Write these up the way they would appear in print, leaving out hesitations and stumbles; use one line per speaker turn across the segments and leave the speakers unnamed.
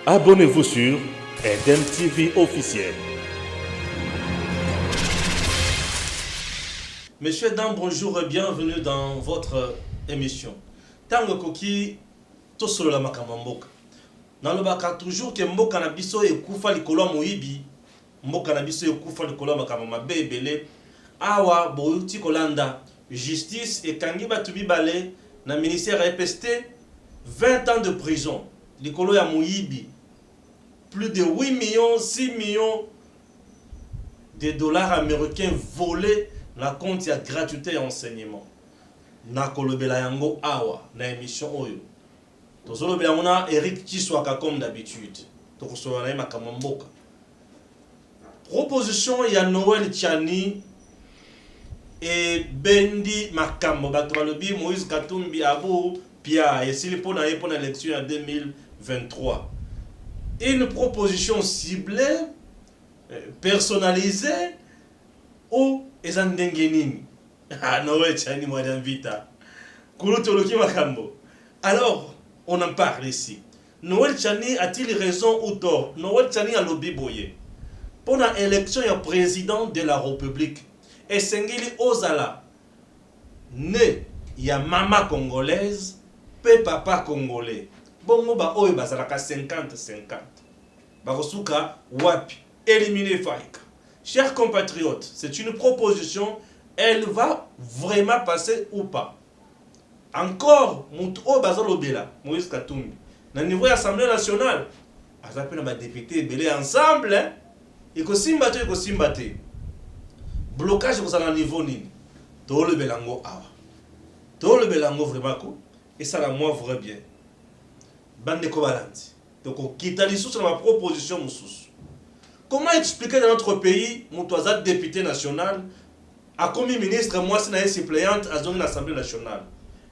Abonnez-vous sur Eden TV officiel.
Messieurs, dames, bonjour et bienvenue dans votre émission. Tango Koki, to solo la makambo mboka. Nalobaka toujours que mboka na biso ekufa likolo ya moyibi, mboka na biso ekufa likolo ya makambo mabe ebele. Awa bouti kolanda justice ekangi batu mibale na ministère EPST 20 ans de prison. Likolo ya moyibi, plus de 8 millions, 6 millions de dollars américains volés na compte ya gratuité et enseignement. Na kolobela yango awa na émission oyo. Tozolobela mona Eric Chiswaka comme d'habitude. Tokosola na makambo mboka. Proposition ya Noël Tchani et Bendi makambo bato balobi Moïse Katumbi abo pia esili pona élection en 2023. Une proposition ciblée, personnalisée ou ezandengenini. Ah, Noël Tchani Madame Vita. Kulutoloki makambo. Alors, on en parle ici. Noël Tchani a-t-il raison ou tort? Noël Tchani a lobby boye. Pour l'élection du président de la République, et Sengeli Ozala, né, il y a maman congolaise, pe papa congolais. Bongo ba oyo bazalaka 50-50. Barosuka wapi, éliminer Faïka. Chers compatriotes, c'est une proposition, elle va vraiment passer ou pas. Encore, Mouto Bazalobela, Moïse Katumbi, na niveau de l'Assemblée nationale, ils appellent les députés belé ensemble, hein. Il faut simbater. Blocage pour ça dans le niveau nini. Tout le belango awa. Tout le belango vraiment cool. Et ça la moi vrai bien. Bande kobalandi. Donc quitte l'issue sur ma proposition moussous. Comment expliquer dans notre pays, Moutouazat député national, a commis ministre, moi c'est une suppléante à zone l'Assemblée nationale.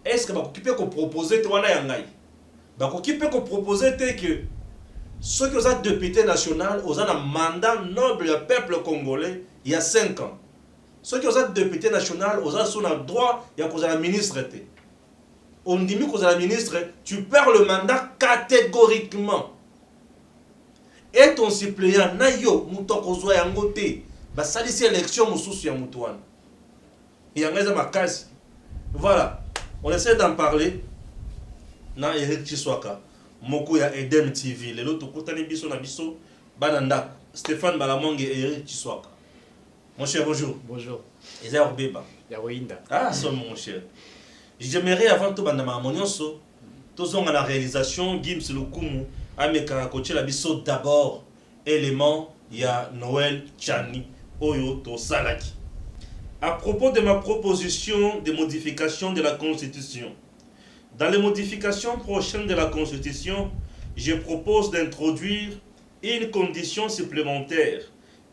Est-ce que vous pouvez proposer Toana Yangai? Vous pouvez proposer que ceux qui ont député national ont un mandat noble du peuple congolais il y a 5 ans. Ceux qui ont député national ont un droit, il y a un ministre. On dit que la ministre, tu perds le mandat catégoriquement. Et ton suppléant, nayo, mouton kozo yangote, bah ça c'est élection moussous ya moutouane. Il y a un ma casse. Voilà, on essaie d'en parler. Na Eric Chiswaka, moko ya Eden TV, les autres kotani biso na biso, bananda, Stéphane Balamonge et Eric Chiswaka. Mon cher, bonjour.
Bonjour.
Eza Orbeba.
Yawainda.
Ah, c'est mon cher. J'aimerais avant tout bandama monionso, tous on a la réalisation, Gims Lukumu, Ameka Koche la biso d'abord, élément, il y a Noël Tchani, Oyo to Salaki. À propos de ma proposition de modification de la Constitution, dans les modifications prochaines de la Constitution, je propose d'introduire une condition supplémentaire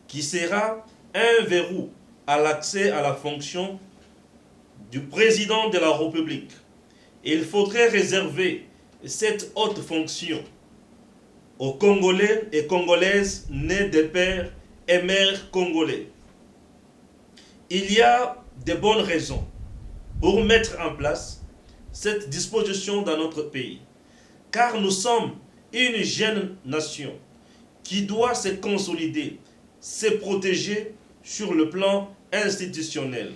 qui sera un verrou à l'accès à la fonction du président de la République. Il faudrait réserver cette haute fonction aux Congolais et Congolaises nés de pères et mères congolais. Il y a de bonnes raisons pour mettre en place cette disposition dans notre pays, car nous sommes une jeune nation qui doit se consolider, se protéger sur le plan institutionnel.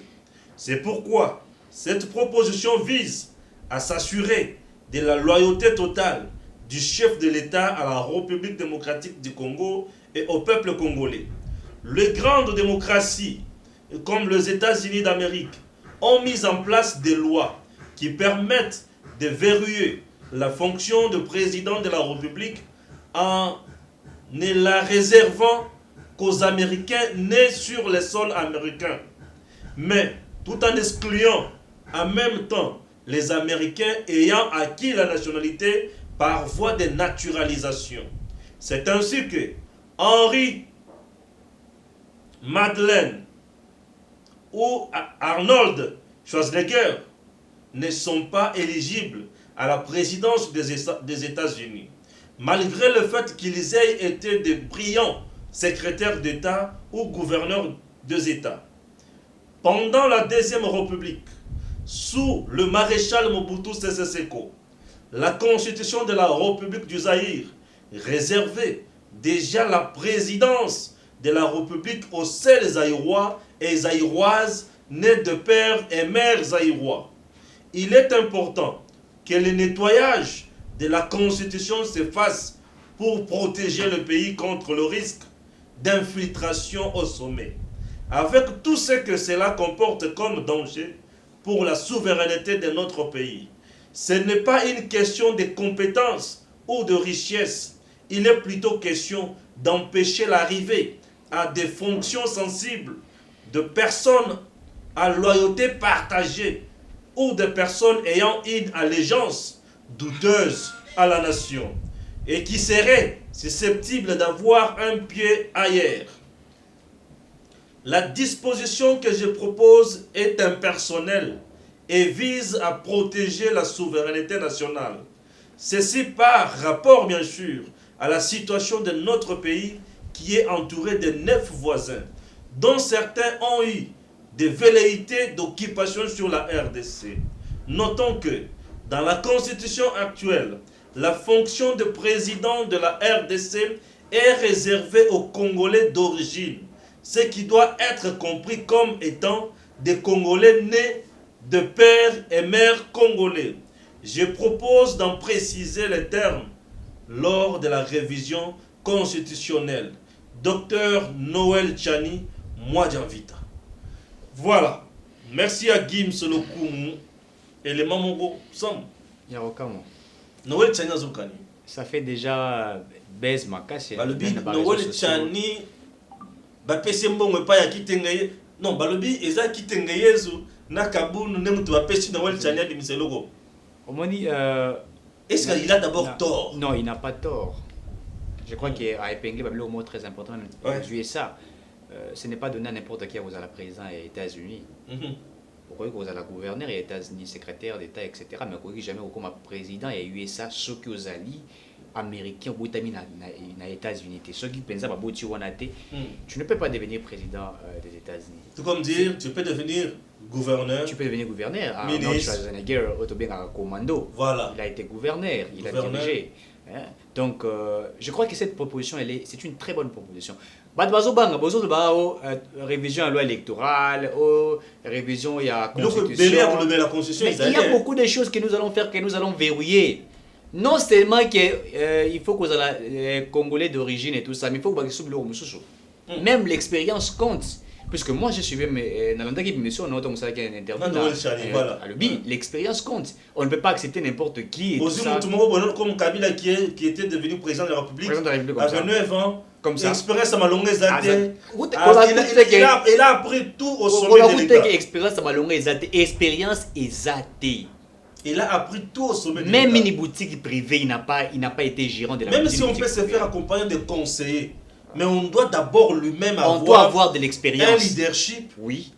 C'est pourquoi cette proposition vise à s'assurer de la loyauté totale du chef de l'État à la République démocratique du Congo et au peuple congolais. Les grandes démocraties, comme les États-Unis d'Amérique, ont mis en place des lois qui permettent de verrouiller la fonction de président de la République en ne la réservant qu'aux Américains nés sur le sol américain, mais tout en excluant en même temps les Américains ayant acquis la nationalité par voie de naturalisation. C'est ainsi que Henry, Madeleine ou Arnold Schwarzenegger ne sont pas éligibles à la présidence des États-Unis, malgré le fait qu'ils aient été de brillants secrétaires d'État ou gouverneurs des États. Pendant la Deuxième République, sous le maréchal Mobutu Sese Seko, la constitution de la République du Zaïre réservé déjà la présidence de la République aux seuls Zaïrois et Zaïroises nés de père et mère Zaïrois. Il est important que le nettoyage de la Constitution se fasse pour protéger le pays contre le risque d'infiltration au sommet, avec tout ce que cela comporte comme danger pour la souveraineté de notre pays. Ce n'est pas une question de compétences ou de richesse, il est plutôt question d'empêcher l'arrivée à des fonctions sensibles de personnes à loyauté partagée ou de personnes ayant une allégeance douteuse à la nation et qui seraient susceptibles d'avoir un pied ailleurs. La disposition que je propose est impersonnelle et vise à protéger la souveraineté nationale. Ceci par rapport, bien sûr, à la situation de notre pays qui est entouré de 9 voisins, dont certains ont eu des velléités d'occupation sur la RDC. Notons que, dans la constitution actuelle, la fonction de président de la RDC est réservée aux Congolais d'origine, ce qui doit être compris comme étant des Congolais nés de père et mère congolais. Je propose d'en préciser les termes lors de la révision constitutionnelle. Docteur Noël Tchani, Mwadjanvita. Voilà. Merci à Gims Lokoumou et les Mamongo Sam.
Yarokamo.
Noël Tchani Azokani.
Ça fait déjà baise makasi.
Balobi Noël Tchani bapesi mbongo pa ya kitengaye. Non, balobi eza kitengayezu na kabunu ne mutu bapesi Noël Tchani adimiseloko.
Omoni
est-ce qu'il a d'abord tort?
Non, il n'a pas tort. Je crois qu'il a épinglé le mot très important aux USA. Ce n'est pas donné à n'importe qui à vous à la président des États-Unis. Vous croyez que vous allez gouverner les États-Unis, secrétaire d'État, etc. Mais vous croyez jamais comme président et USA, ceux qui vous allient américains ou aux États-Unis. Ceux qui pensent à tu ne peux pas devenir président des États-Unis.
C'est comme dire, tu peux devenir gouverneur.
Tu peux devenir gouverneur.
Ministre.
Schwarzenegger, commando.
Voilà.
Il a été gouverneur, il a dirigé. Donc, je crois que cette proposition, c'est une très bonne proposition. Révision à la loi électorale, révision à la Constitution. Mais il y a beaucoup de choses que nous allons faire, que nous allons verrouiller. Non seulement qu'il faut que les Congolais d'origine et tout ça, mais il faut que vous même l'expérience compte. Puisque moi, je suivais l'expérience compte. On ne peut pas accepter n'importe qui. Et
comme Kabila qui était devenu président de la République, à 9 ans, comme ça. Expérience à Malonga il a appris tout au sommet de l'État.
Expérience à Malonga expérience exatée.
Il a appris tout au sommet de l'État.
Même une boutique privée, il n'a pas été gérant de la
Même si on peut se faire accompagner de conseillers. Mais on doit d'abord lui-même
avoir de l'expérience,
un leadership,
oui,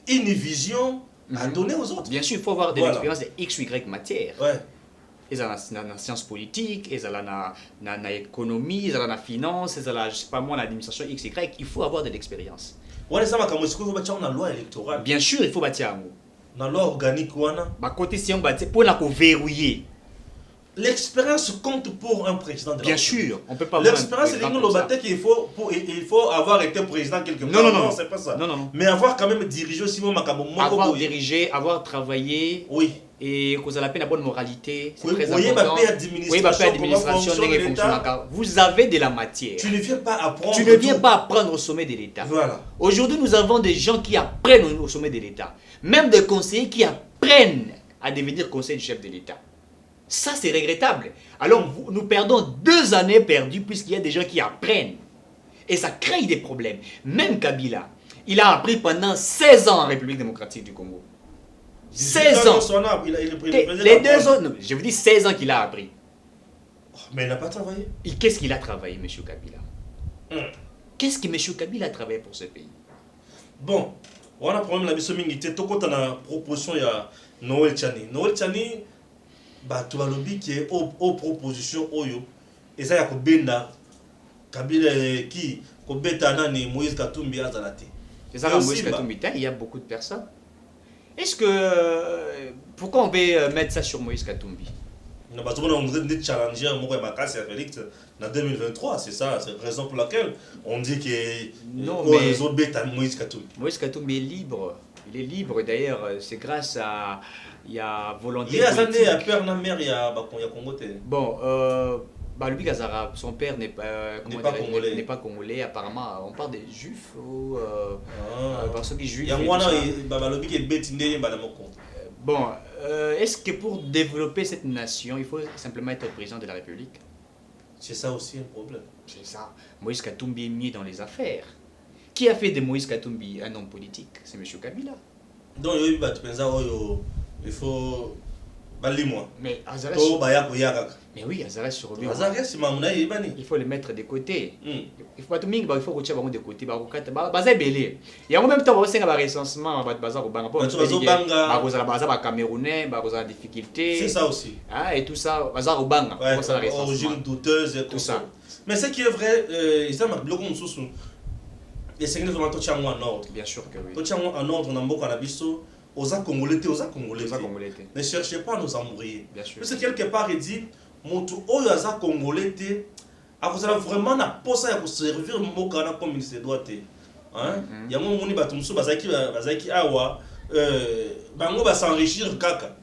une vision à donner aux autres.
Bien sûr, il faut avoir de l'expérience de X ou Y matière.
Ouais.
Ils ont la science politique, ils ont l'économie, ils ont la finance, ils ont je sais pas moi, l'administration X, Y. Il faut avoir de l'expérience.
Ouais, ça va comme est-ce qu'il faut bâtir une loi électorale.
Bien sûr, il faut bâtir un mot.
Une loi organique ou un.
Bah côté si on bâtit pour la verrouiller.
L'expérience compte pour un président de la
Bien sûr, on peut pas.
L'expérience, c'est qu'il faut avoir été président quelque part.
Non,
c'est pas ça.
Non.
Mais avoir quand même dirigé aussi mon macabo.
Avoir dirigé, avoir travaillé.
Oui.
Et que vous avez la bonne moralité. C'est
très
important.
Oui,
administration, vous avez de la matière.
Tu ne viens pas apprendre.
Tu ne viens pas apprendre au sommet de l'État.
Voilà.
Aujourd'hui, nous avons des gens qui apprennent au sommet de l'État. Même des conseillers qui apprennent à devenir conseiller du chef de l'État. Ça, c'est regrettable. Alors, nous perdons 2 années perdues puisqu'il y a des gens qui apprennent. Et ça crée des problèmes. Même Kabila, il a appris pendant 16 ans en République démocratique du Congo. 16 ans. Les 2 autres, non, je vous dis 16 ans qu'il a appris.
Mais il n'a pas travaillé.
Qu'est-ce qu'il a travaillé, M. Kabila? Qu'est-ce que M. Kabila a travaillé pour ce pays?
Bon, on a un problème, la mission Mingité. Tout quand on a proposition, il y a Noël Tchani. Noël Tchani, tu as lobby qui est aux propositions Oyo. Et ça, il y a Benda, Kabila qui, Kobeta Nani, Moïse Katumbi Azalate.
C'est ça, Moïse Katumbi, il y a beaucoup de personnes. Est-ce que. Pourquoi on veut mettre ça sur Moïse Katumbi?
On dit challenger Makassi à Félix en 2023, c'est ça, c'est la raison pour laquelle on dit que les autres bêtes à Moïse Katumbi.
Moïse Katumbi est libre. Il est libre d'ailleurs, c'est grâce à il y a volonté
politique. Il y a père na mère, il y a Congo.
Bon, Lubi Gazara, son père n'est pas congolais. Apparemment, on parle des juifs ou parce que juifs. Bon, est-ce que pour développer cette nation, il faut simplement être président de la République?
C'est ça aussi un problème.
C'est ça. Moïse Katumbi est mis dans les affaires. Qui a fait de Moïse Katumbi un homme politique? C'est M. Kabila.
Donc, il faut...
Mais oui, Azara sur lui. Il faut le mettre de côté. Il faut que de côté. Il y a en même temps un recensement Camerounais, difficulté.
C'est ça aussi.
Et tout ça,
origine douteuse et tout ça. Mais ce qui est vrai, c'est que nous avons en ordre.
Bien sûr que oui.
Nous avons en ordre, on a aux Congolais. Ne cherchez pas à nous embrouiller. Parce que quelque part, il dit, mon tout, aux Congolais, vous allez vraiment pour ça servir mon Ghana comme il se doit. Il y a un moment où va s'enrichir caca.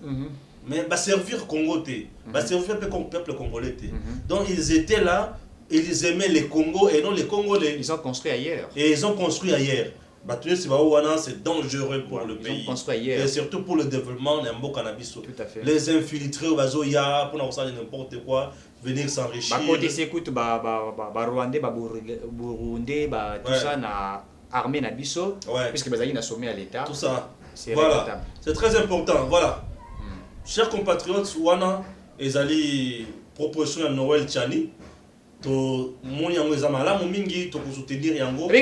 Mais va servir Congo, va servir le peuple congolais. Donc ils étaient là, ils aimaient les Congos et non les Congolais.
Ils ont construit ailleurs.
Et ils ont construit ailleurs. C'est dangereux pour le pays. Et surtout pour le développement de cannabis.
Tout à fait.
Les infiltrés au Bazoya, pour n'importe quoi, venir s'enrichir.
Côté s'écoute, Rwandais, Burundais, tout ça, na armée Nabiso, puisque Bazali n'a sommet à l'État.
Tout ça. Voilà. C'est très important. Voilà. Chers compatriotes, Wana, Ezali, proposition à Noël Tchani. La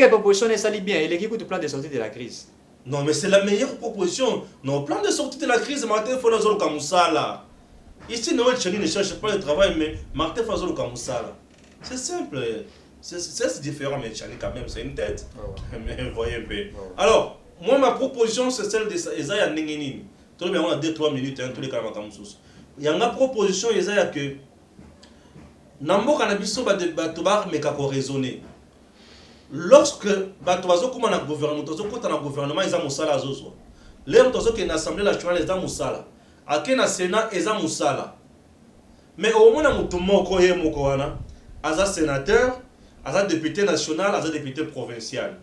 proposition est bien, il écoute le plan de sortie de la crise.
Non, mais c'est la meilleure proposition. Non, plan de sortie de la crise, Martin Fazol Kamoussala. Ici, Noël Tchani ne cherche pas le travail, mais Martin Fazol Kamoussala. C'est simple. C'est différent, mais Tchani, quand même, c'est une tête. Mais voyez un peu. Alors, moi, ma proposition, c'est celle d'Esaïa Nengenini. Tout le monde a 2-3 minutes, tous les cas, il y a une proposition, Esaïa, que. Nambo Kanabiso Batobar mais kako raisonner. Lorsque Batoazo comme un gouvernement, ils ont Moussala Zozo. L'air qui est l'Assemblée nationale, ils ont Moussala. À qui na Sénat, ils ont Moussala. Mais au moins, Moutomo Koye Mokoana, Aza sénateur, Aza député national, Aza député provincial.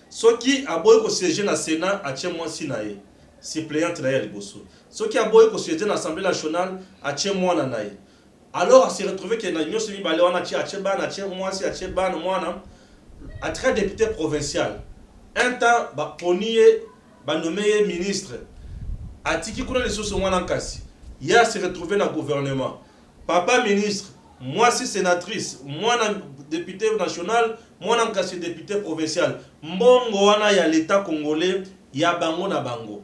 Ceux qui a beau que siéger dans le Sénat, à Tchémois Sinaï, suppléant Naïa Liboso. Ceux qui a beau que siéger dans l'Assemblée nationale, à Tchémois Nanaï. Alors, à se retrouver que l'Union semi-balé, on a à très député provincial. Un temps, Ponier, nommé ministre. A Tiki Kuna les sources en Kasi. Il a se retrouvé dans le gouvernement. Papa ministre, moi c'est sénatrice, moi député national, moi je suis député provincial. Mbongo wana ya l'État congolais, il y a bango na bango.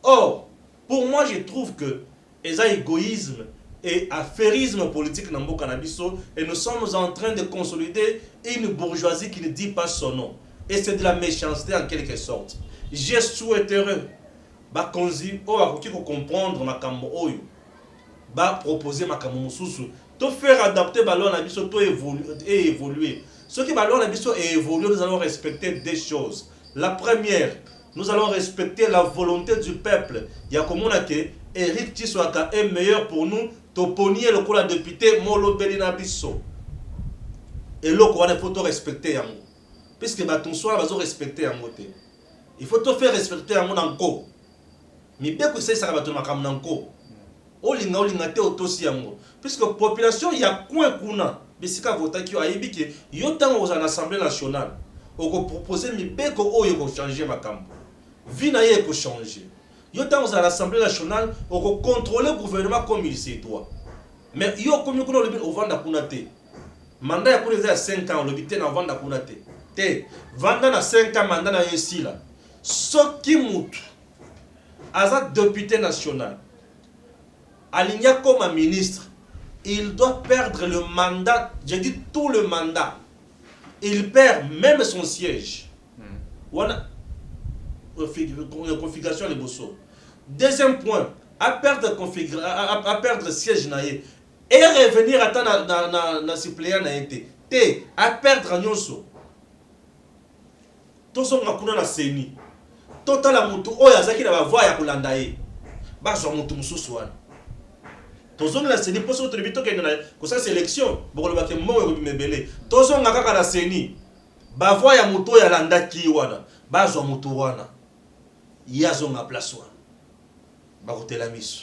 Or, pour moi je trouve que il y a égoïsme et affairisme politique dans le Canabiso et nous sommes en train de consolider une bourgeoisie qui ne dit pas son nom. Et c'est de la méchanceté en quelque sorte. Je souhaiterais Bakonzi, comprendre ma kambo oyo, proposer ma kambo mususu, to faire adapter ballon Nabiso, to évoluer. Ce qui ballon Nabiso est évolué, nous allons respecter des choses. La première, nous allons respecter la volonté du peuple. Il y a comme on a que Eric Tiswaka est meilleur pour nous. Toponier le coup la député Molo Belina Bisso. Et le coup il faut te respecter yango. Puisque ton soir va respecter yango te. Il faut te faire respecter yango nanko. Mais bien que ça va te makam nanko. Olinga te otosi yango. Puisque population il y a coin kuna. Bisika vota ki ayibi ke yo tango aux assemblée nationale. Oko proposer mi beko oyo ko changer makambo. Vina ye ko changer. Yo dans l'Assemblée nationale, on contrôle le gouvernement comme il se doit. Mais yo comme yo au vanda kunate. Mandat ya kuna 5 ans, le bité na vanda kunate. Te vanda na 5 ans mandat na yesi là. Soki mutu aza député national. Aligna comme un ministre, il doit perdre le mandat, j'ai dit tout le mandat. Il perd même son siège. Voilà. Configuration les bossos. Deuxième point, à perdre siège naïe et revenir à na suppléant na été te à perdre nyonso to so ngakuna na seni totala mutu oyo azaki na bavoie ya kolanda ye bazwa mutu mususu wana tozonga na seni poso to bito kende na ko sa sélection bokolo bake mbongo ko bimebele tozonga kaka na seni bavoie ya mutu ya landa ki wana bazwa mutu wana yazonga place wana bakotela miso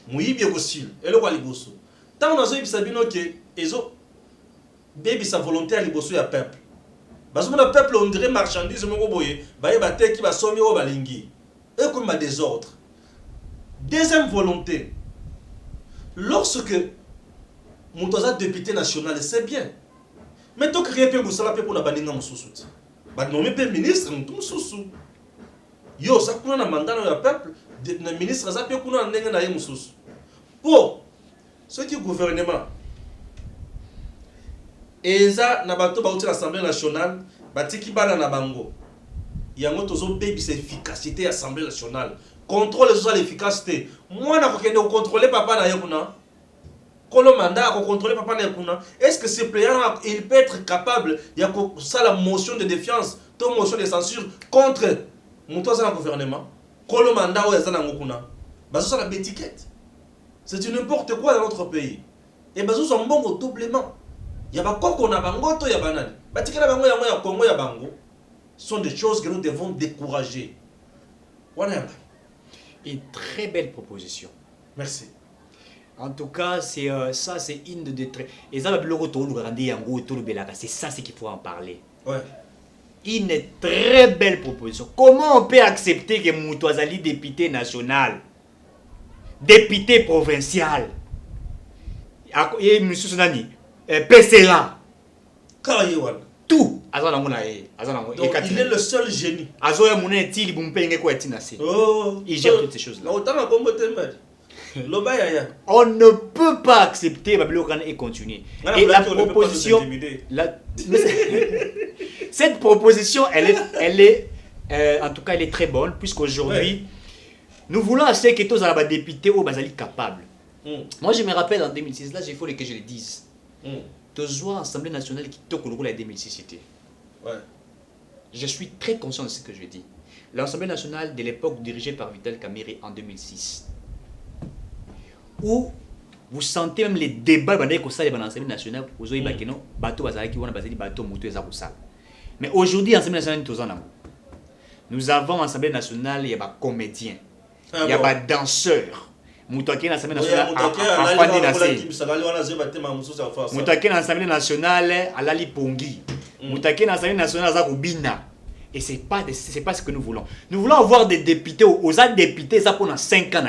muyibi ekosile eloko liboso tant nazo yibisa bino ke ezo bebi sa volonté à liboso ya peuple bazomona peuple on dirait marchandise moko boye baye bateki basomi o balingi et comme ma désordre. Deuxième volonté, lorsque mon député national, c'est bien, mais tant que rien peut vous salaper pour la baninga mususu ba nommer pe ministre tout mususu yo ça kuna na mandat na peuple na ministre ça peut kuna ndenge na ye mususu pour ceux qui gouvernement eza na bato ba uti l'Assemblée nationale batiki bana na bango yango tozo baby c'est efficacité Assemblée nationale contrôle sur l'efficacité moi na kokende ko contrôler papa na ye kuna le mandat à contrôler papa Nekuna, est-ce que ce pléant il peut être capable il y a ça la motion de défiance, ton motion de censure contre mon gouvernement, le mandat où est Ngokuna, ça la étiquette. C'est du n'importe quoi dans notre pays. Et bazo sont bon au doublement. Il y a pas quoi qu'on a bango to ya banane. Batikela bango ya moya Congo ya bango sont des choses que nous devons décourager. Voilà.
Une très belle proposition.
Merci.
En tout cas, c'est ça, c'est une de très. Et ça, c'est ça, c'est qu'il faut en parler.
Ouais.
Une très belle proposition. Comment on peut accepter que Moutouazali, député national, député provincial, et M. Sonani, PCA, tout.
Donc, il est le seul génie.
Il gère toutes ces choses-là.
On
ne peut pas accepter et continuer. Et la proposition, cette proposition, elle est en tout cas, elle est très bonne, puisqu'aujourd'hui, nous voulons assez que tous les députés au Basali capables. Moi, je me rappelle en 2006, là, il faut que je le dise. Tous les Assemblée nationale qui toque le rôle en 2006, c'était. Je suis très conscient de ce que je dis. L'Assemblée nationale de l'époque dirigée par Vital Kamerhe en 2006. Où vous sentez même les débats dans l'Assemblée nationale, mais aujourd'hui, l'Assemblée nationale, nous avons l'Assemblée nationale, il y a des comédiens, il y a des danseurs. L'Assemblée nationale, l'Assemblée nationale, Alali Pongi. L'Assemblée nationale, Zakubina. Et ce n'est pas ce que nous voulons. Nous voulons avoir des députés, aux députés, ça pendant 5 ans.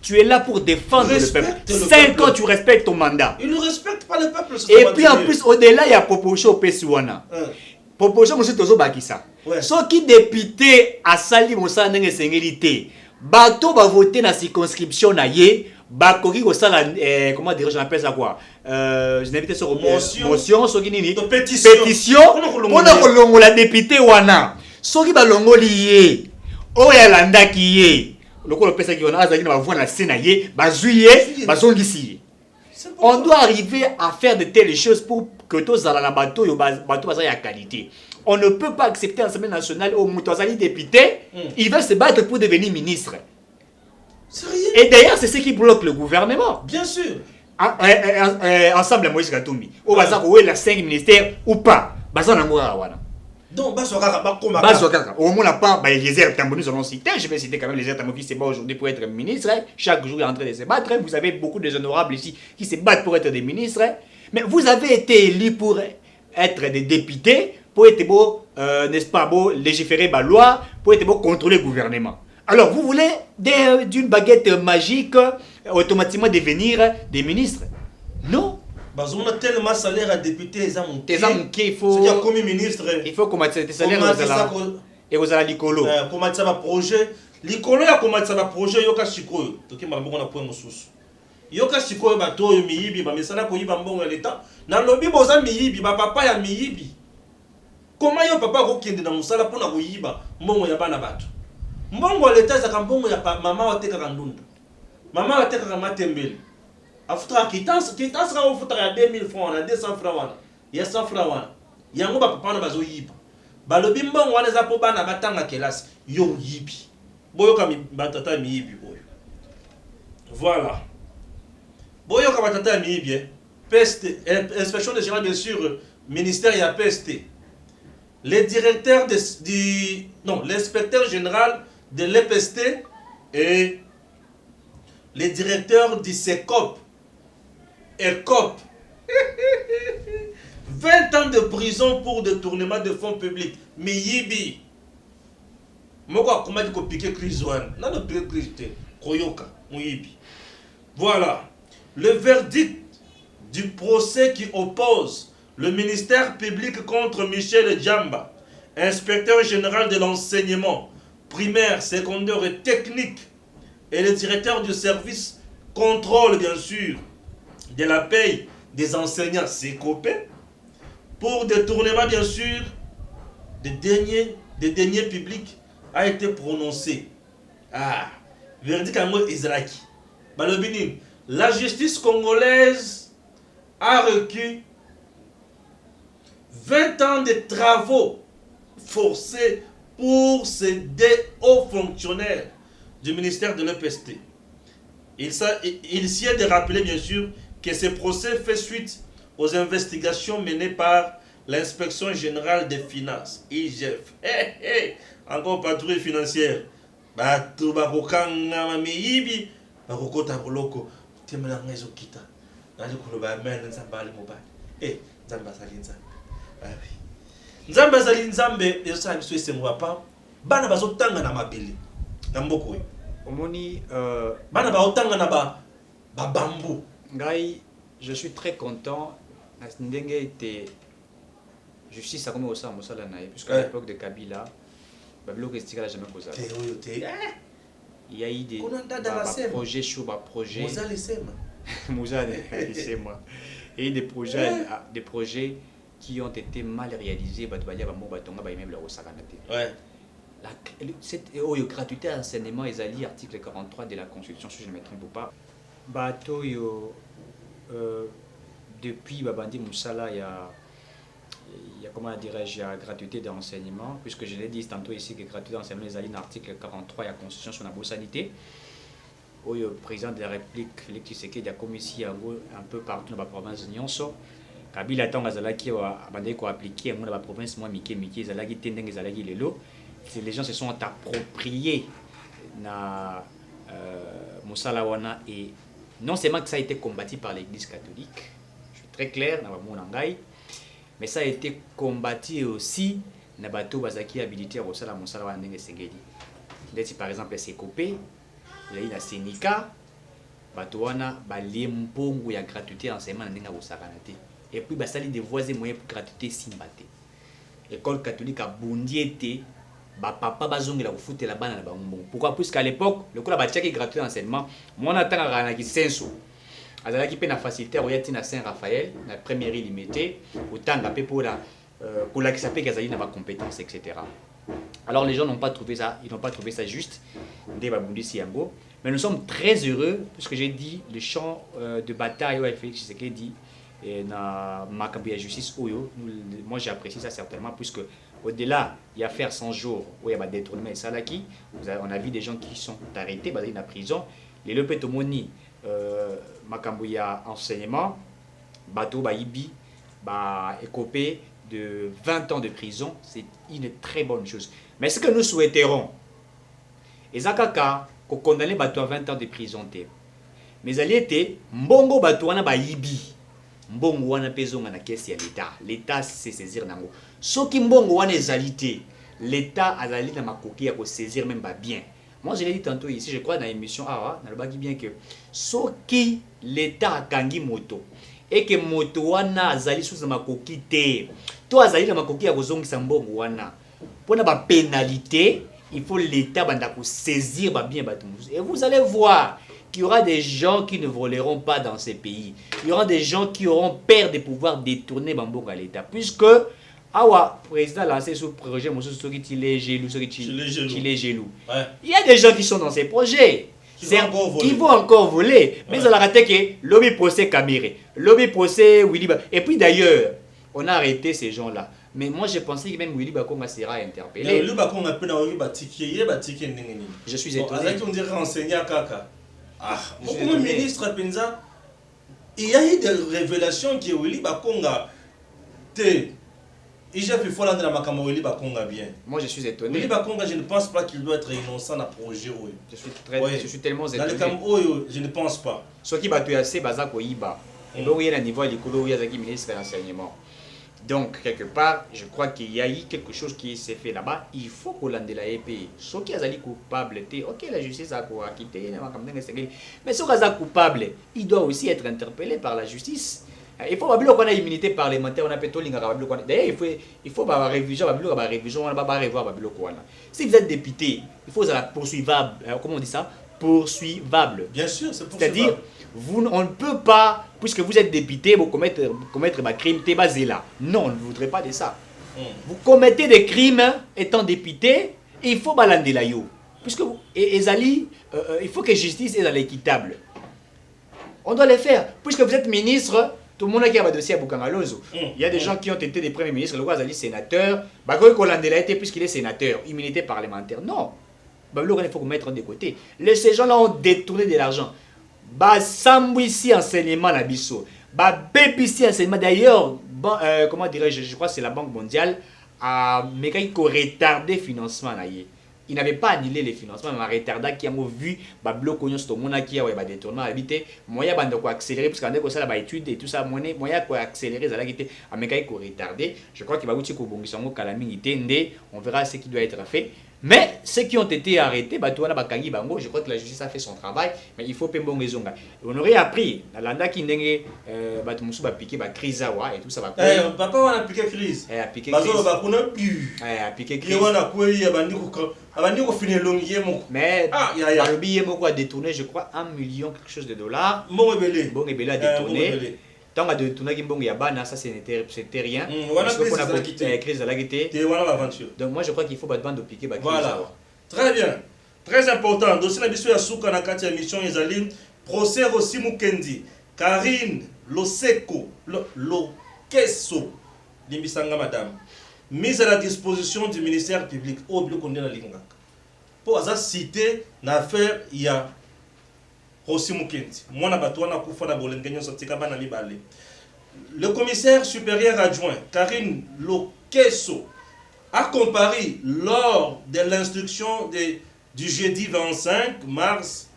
Tu es là pour défendre le peuple. 5 ans, tu respectes ton mandat.
Ils ne respectent pas le peuple.
Et puis en plus, au-delà, il y a proposition au PSUANA. Proposition, monsieur Tozo Bakissa. Ceux qui députés à Sali Moussa Nenge Sengelité, Bato va voter dans la circonscription Naye, Bakoki Kosala, comment dire, j'appelle ça quoi? Je n'ai pas sur motion, pétition, on a la députée Wana. Soki balongo lié oya landa kiye lokolo pesa ki ona azaki na bavoi na sena ye bazuye bazongisi. On doit arriver à faire de telles choses pour que tous dans la bateau yo bateau baza ya qualité. On ne peut pas accepter l'Assemblée nationale au Moutouazali député, il veut se battre pour devenir ministre. Et d'ailleurs, c'est ce qui bloque le gouvernement.
Bien sûr.
Ensemble Moïse Katumbi. Au bazar où est la 5 ministères ou pas. Bazar na ngora wana.
Donc,
au moins, pas Eliezer Tambou, nous allons citer. Je vais citer quand même Eliezer Tambou qui se bat aujourd'hui pour être ministre. Chaque jour, il est en train de se battre. Vous avez beaucoup de honorables ici qui se battent pour être des ministres. Mais vous avez été élus pour être des députés, pour être beau, n'est-ce pas, beau, légiférer la loi, pour être beau, contrôler le gouvernement. Alors, vous voulez d'une baguette magique automatiquement devenir des ministres? Non.
On a tellement salaire à député,
il faut
comme ministre.
Il faut commencer tes salaires et vous allez l'icolo.
Comment ça va projet? L'icolo a comment ça va projet yoka chiko. Donc il m'a bon à point mususu. Yoka chiko bato miyibi ba mesana ko yiba mbongo l'état. Na lobi boza miyibi ba papa ya miyibi. Comment yo papa ko kende na musala pona ko yiba mbongo ya bana bato. Mbongo l'état za mbongo ya mama wateka kandunda. Mama wateka matembele. afuta quittance ra ofuta ya 2000 francs na 200 francs wana ya 100 francs wana yango bapapa na bazoyiba balobi mbongo wana eza mpo bana batanga kelasi yo yibi boyoka batata miyibi boyo voilà boyoka batata miyibi PST inspection de général bien sûr ministère ya PST le directeur l'inspecteur général de l'EPST et le directeur du SECOP ECOP 20 ans de prison pour détournement de fonds publics. Mais yibi. Moko comment dit ko piquer crise one. Na no piquer crise te. Koyoka, yibi. Voilà. Le verdict du procès qui oppose le ministère public contre Michel Djamba, inspecteur général de l'enseignement primaire, secondaire et technique, et le directeur du service contrôle bien sûr de la paye des enseignants SECOPE pour détournement bien sûr des deniers publics a été prononcé. Ah, verdict à moi Israki. Balobini, la justice congolaise a requis 20 ans de travaux forcés pour ces deux hauts fonctionnaires du ministère de l'EPST. Il s'y est de rappeler bien sûr que ce procès fait suite aux investigations menées par l'inspection générale des finances, IGF. Encore patrouille financière. Bato bakokanga mamiyibi bakokota boloko temela ngezo kita. Nali kuloba men nzambali mobile. Nzamba salinza. Nzamba salinzambe ezo biso esengo pa bana bazotanga na mabele. Na mboko yo.
Omoni
bana baotanga na ba bambou.
Ngai, je suis très content. Ndenge était justice a commencé à Moussala Naï, puisqu'à l'époque de Kabila, Babylone n'a jamais posé. Il y a eu des projets chauds, projets. Moussa, c'est moi. Et des projets qui ont été mal réalisés. Cette gratuité à l'enseignement, ils allaient article 43 de la Constitution, si je ne me trompe pas. Bateau, depuis Babandi Moussala, il y a comment dirais-je, gratuité d'enseignement, puisque je l'ai dit tantôt ici que gratuité d'enseignement, ils allaient dans l'article 43 de la Constitution sur la sanité. Où le président de la République, Félix Tshisekedi, a commis ici un peu partout dans la province de Nyonso. Kabila attend Azalaki a appliqué dans la province, moi, Miki, Zalagi, Tendeng, Zalagi, Lelo. Les gens se sont appropriés na Moussala Wana, et non seulement que ça a été combattu par l'Église catholique, je suis très clair, mais ça a été combattu aussi na bateau bazaki habilité à Moussala Wana Ndenge Sengeli. Par exemple, SECOPE, il y a une Sénica, bateau wana balempongo ya gratuité enseignement Ndenge Bosakanate. Et puis basali des voies et moyens pour gratuité simbate. École catholique a bondiété. Papa bazongi la foutre la bana na bango. Pourquoi? Puisqu'à l'époque, le coup la batia qui gratuit d'enseignement, moi on attend à qui senso. Azala qui peine à faciliter royati na Saint-Raphaël, la première illimitée, autant d'apé pour la qui s'appelle Gazali n'a pas compétence, etc. Alors les gens n'ont pas trouvé ça, ils n'ont pas trouvé ça juste. Mais nous sommes très heureux, puisque j'ai dit le champ de bataille où Félix Tshisekedi dit et na Makambi justice Oyo, moi j'apprécie ça certainement, puisque au-delà, il y a faire 100 jours où il y a des détournements et salaki. On a vu des gens qui sont arrêtés, dans la prison. Les Lepetomoni, Makambouya enseignement, Bateau Baïbi, écopé de 20 ans de prison, c'est une très bonne chose. Mais ce que nous souhaiterons, Ezakaka, qu'on condamne Bateau à 20 ans de prison, mais elle était Mbongo Bateau na Baïbi. Mbongo wana pezo na kesi ya l'État. L'État se saisir nango. Soki mbongo wana ezalité, l'État azali na makoki ya ko saisir même pas bien. Moi je l'ai dit tantôt ici, je crois dans l'émission na lobaki bien que soki l'État akangi moto et que moto wana azali sous makoki te. To azali na makoki ya kozongisa mbongo wana. Pona ba pénalité, il faut l'État banda ko saisir ba bien bato. Et vous allez voir qu'il y aura des gens qui ne voleront pas dans ces pays. Il y aura des gens qui auront peur de pouvoir détourner Bambouk à l'État. Puisque, le président a lancé ce projet, il est gelou. Il y a des gens qui sont dans ces projets. Ils vont encore voler. Mais on a raté que lobby procès Caméré, lobby procès Willy Et puis d'ailleurs, on a arrêté ces gens-là. Mais moi, je pensais que même Willy Bakonga sera interpellé. Je suis étonné.
On dirait renseigné à Kaka. Ah, mon ministre Penza, il y a eu des révélations que Willy Bakonga il faut l'entrer dans ma caméra Willy Bakonga bien.
Moi, je suis étonné.
Willy Bakonga, je ne pense pas qu'il doit être innocent dans le projet.
Je suis tellement étonné.
Dans le Cameroun, je ne pense pas.
Ce qui va tuer assez, Bazako Iba. Et donc, il y a un niveau à l'école où il y a un ministre de l'enseignement. Donc, quelque part, je crois qu'il y a eu quelque chose qui s'est fait là-bas. Il faut qu'on l'ende la épée. Ce qui est coupable, ok, la justice a acquitté, mais ce qui est coupable, il doit aussi être interpellé par la justice. Il faut qu'on ait immunité parlementaire, on a peut-être d'ailleurs, il faut révision, si vous êtes député, il faut être poursuivable, comment on dit ça? Poursuivable.
Bien sûr, c'est poursuivable.
C'est-à-dire, on ne peut pas, puisque vous êtes député, vous commettre un crime, t'es basé là. Non, on ne voudrait pas de ça. Vous commettez des crimes étant député, et il faut balander la yo. Puisque il faut que justice est l'équitable. On doit le faire. Puisque vous êtes ministre, tout le monde a un dossier à Bukangalozo. Il y a des gens qui ont été des premiers ministres, le roi Azali sénateur, Bagoy Kolandela été puisqu'il est sénateur, immunité parlementaire. Non. Il faut mettre de côté. Ces gens-là ont détourné de l'argent. Sambouissi enseignement na biso. BBC enseignement. D'ailleurs, comment dirais-je, je crois que c'est la Banque mondiale, mais quand il a retardé le financement. Il n'avait pas annulé les financements, mais retardé qui a vu bloc qui a détournement habité moyen de accélérer parce qu'on a ça la étude et tout ça moyen de accélérer ça là qui était américain qui retardé. Je crois qu'il va aussi on verra ce qui doit être fait. Mais ceux qui ont été arrêtés, je crois que la justice a fait son travail, mais il faut pas bon raison. On aurait appris, l'anda qui n'est pas piqué crise et tout ça va.
Papa on a piqué crise.
A piqué
crise.
A piqué crise. Mais le billet a détourné, je crois, 1 million quelque chose de dollars.
Bon ébélé
a détourné. Tant que détourné ça c'était rien. Crise à la gaieté. Donc moi je crois qu'il faut battre de piquer.
Voilà. Très bien. Très important. Dossier n'abissou ya souka na kati ya mission ezali procès Rossi Mukendi, Karine Loseko, Lokeso, limbisanga madame. Mise à la disposition du ministère public au bloc on est la lingaka. Pour ça citer l'affaire il y a Rossi Mukendi. Moi na batwana kufa na bolengenyo sotika bana mibale. Le commissaire supérieur adjoint Karine Lokeso a comparé lors de l'instruction du jeudi 25 mars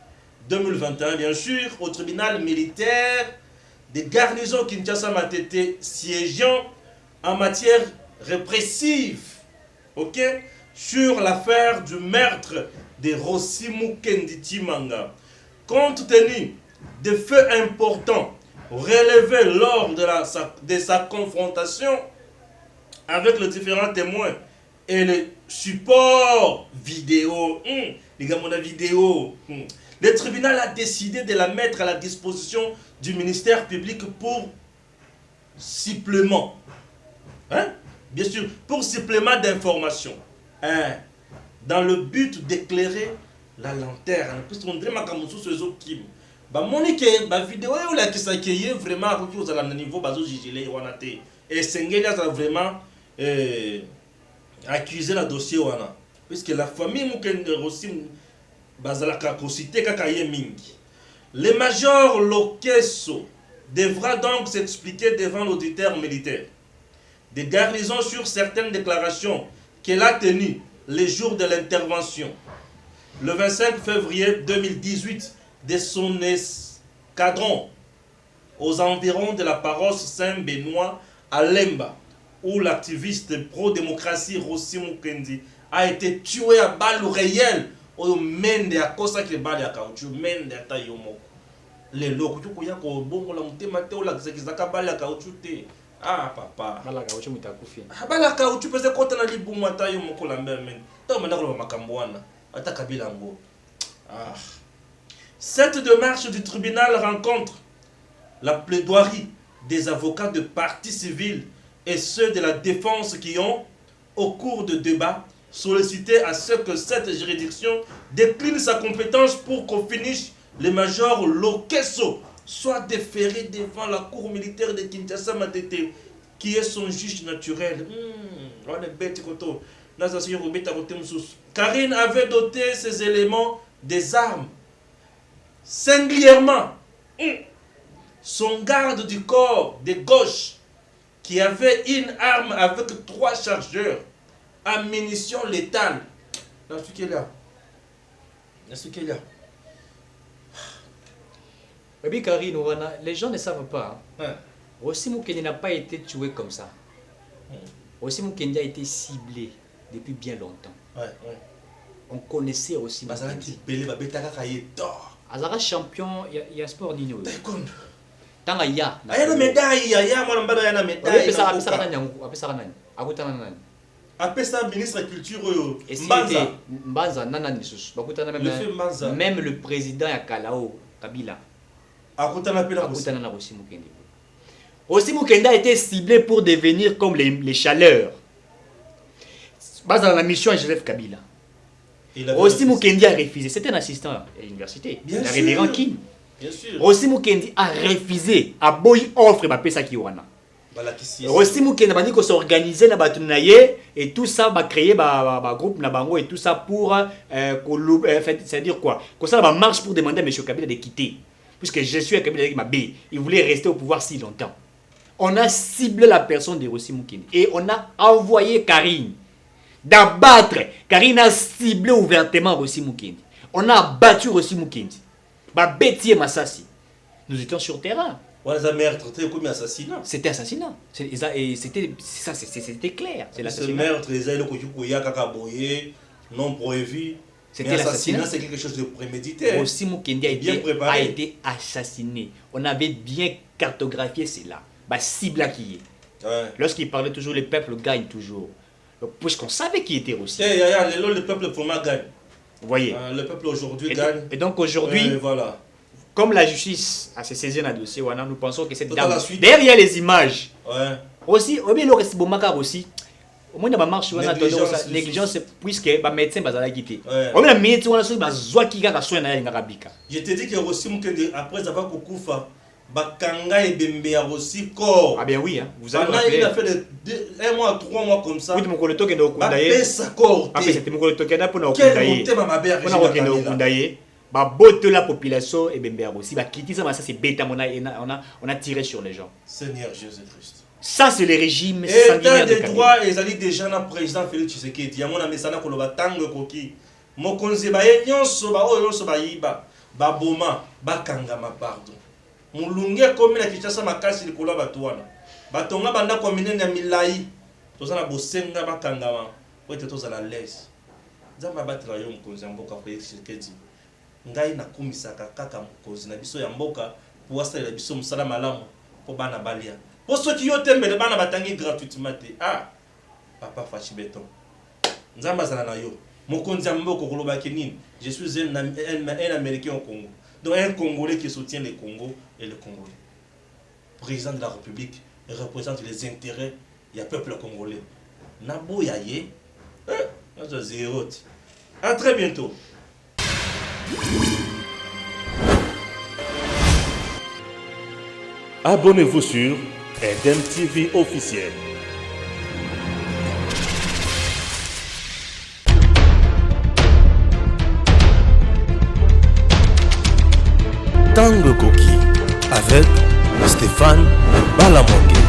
2021, bien sûr, au tribunal militaire de garnison Kinshasa Matete siégeant en matière répressive, ok, sur l'affaire du meurtre de Rossi Mukendi Timanga. Compte tenu des faits importants relevés lors de sa confrontation avec les différents témoins et les supports vidéo, le tribunal a décidé de la mettre à la disposition du ministère public pour supplément. Bien sûr, pour supplément d'information. Dans le but d'éclairer la lanterne. Puisqu'on dirait que c'est ce qui Monique, la vidéo qui est vraiment à niveau et Sengeli a vraiment accusé le dossier. Puisque la famille Mukendi Rossi le major Lokeso devra donc s'expliquer devant l'auditeur militaire des garnisons sur certaines déclarations qu'elle a tenues les jours de l'intervention. Le 25 février 2018, de son escadron aux environs de la paroisse Saint-Benoît à Lemba, où l'activiste pro-démocratie Rossi Mukendi a été tué à balles réelles au mende à cause que balle à caoutchouc mende à taillomoko. Les locaux qui ont bon la montée maté ou la zaka balle à caoutchouc. Ah papa.
Balle à caoutchouc mutakufi.
Balle à caoutchouc parce que quand on a dit bon matin yomoko la mer men. Tant maintenant le makambouana. Ataka bilango. Ah. Cette démarche du tribunal rencontre la plaidoirie des avocats de partis civils et ceux de la défense qui ont, au cours de débats, sollicité à ce que cette juridiction décline sa compétence pour qu'au finish, le major Lokesso soit déféré devant la cour militaire de Kinshasa Matete, qui est son juge naturel. Karine avait doté ses éléments des armes. Singulièrement, son garde du corps de gauche, qui avait une arme avec 3 chargeurs à munitions létales. Dans ce qu'il y a. Dans ce qu'il y a.
Oui, Karine, les gens ne savent pas.
Hein?
Aussi Mukende n'a pas été tué comme ça. Aussi Mukende a été ciblé depuis bien longtemps.
Ouais.
On connaissait aussi
Mukende.
Azara champion, il y a sport Nino.
Taekwondo.
Tanga ya.
Il y a une médaille, il y a une médaille. Après ça, ministre de la Culture,
Mbanza, même le président ya Kalao, Kabila. Aussi Mukende a été ciblé pour devenir comme les chaleurs. Basé dans la mission à Joseph Kabila. Aussi Mukende a refusé. C'était un assistant à l'université. Le révérend Kim.
Bien sûr.
Aussi Mukende a refusé. A boy offre ma pesa kiwana. Aussi Mukende a dit qu'on s'organisait na batunaye et tout ça va créer un groupe na bango et tout ça pour c'est-à-dire quoi? Qu'on ça va marche pour demander à monsieur Kabila de quitter. Puisque je suis à Kabila avec ma B, il voulait rester au pouvoir si longtemps. On a ciblé la personne de Rossi Mukende et on a envoyé Karine d'abattre. Karine a ciblé ouvertement Rossi Mukende. On a battu Rossi Mukende. Bétier Massassi. Nous étions sur terrain. C'était assassinat. C'était clair. C'est l'assassinat.
Non prévu.
C'était l'assassinat.
C'est quelque chose de prémédité.
Rossi Mukende a été assassiné. On avait bien cartographié cela. Cible qui est. Lorsqu'il parlait toujours, le peuple gagne toujours. Puisqu'on savait qui était Rossi.
Le peuple vraiment gagne.
Vous voyez.
Le peuple aujourd'hui gagne.
Et donc aujourd'hui,
voilà.
Comme la justice a se saisi dans le dossier, nous pensons que cette
Tout
dame. D'ailleurs, il y a les images.
Ouais.
Aussi, il reste bon macar aussi. Au moins, il y a marche négligence puisque les médecins sont quittés. On a mis les médecins qui ont soin dans l'Arabika.
Je te dis que Rossi Mukende, après avoir Koukoufa, Bakanga et Bembe a aussi corps.
Ah bien oui, hein. Vous avez
rappelé. Il a fait 1 mois, 3 mois comme ça.
Oui, mon collègue est au Kundaye. Après, c'était mon collègue qui est là pour nous
Kundaye.
Botte la population et Bembe aussi. Quitter ça, c'est bêta. On a tiré sur les gens.
Seigneur Jésus-Christ.
Ça, c'est le régime
sanguinaire de droit. Et ils déjà dans le président Félix Tshisekedi. Il y a mon message pour le Batango Koki. Mon conseil, il y a un boma, bakanga ma pardon. Mulunge comme la Kinshasa makasi likolo batuana. Batonga banda kwa minene milai. Tozana bosenga bakanga ma. Wete tozala lès. Nzamba batela yo mkonzi mboka kwa Tshisekedi. Ngai na kumisaka kaka mkonzi na biso ya mboka pour asala biso musala malamu po bana balia. Po soki yo tembele bana batangi gratuitement te. Ah. Papa Fachi Beton. Nzamba zala na yo. Mokonzi mboka koloba kenini. Je suis un Américain au Congo. Donc un Congolais qui soutient le Congo et le Congolais. Président de la République représente les intérêts du peuple congolais. Nabo Yaye, zéro. À très bientôt.
Abonnez-vous sur Eden TV officiel. Tango Koki avec Stéphane Balamongue.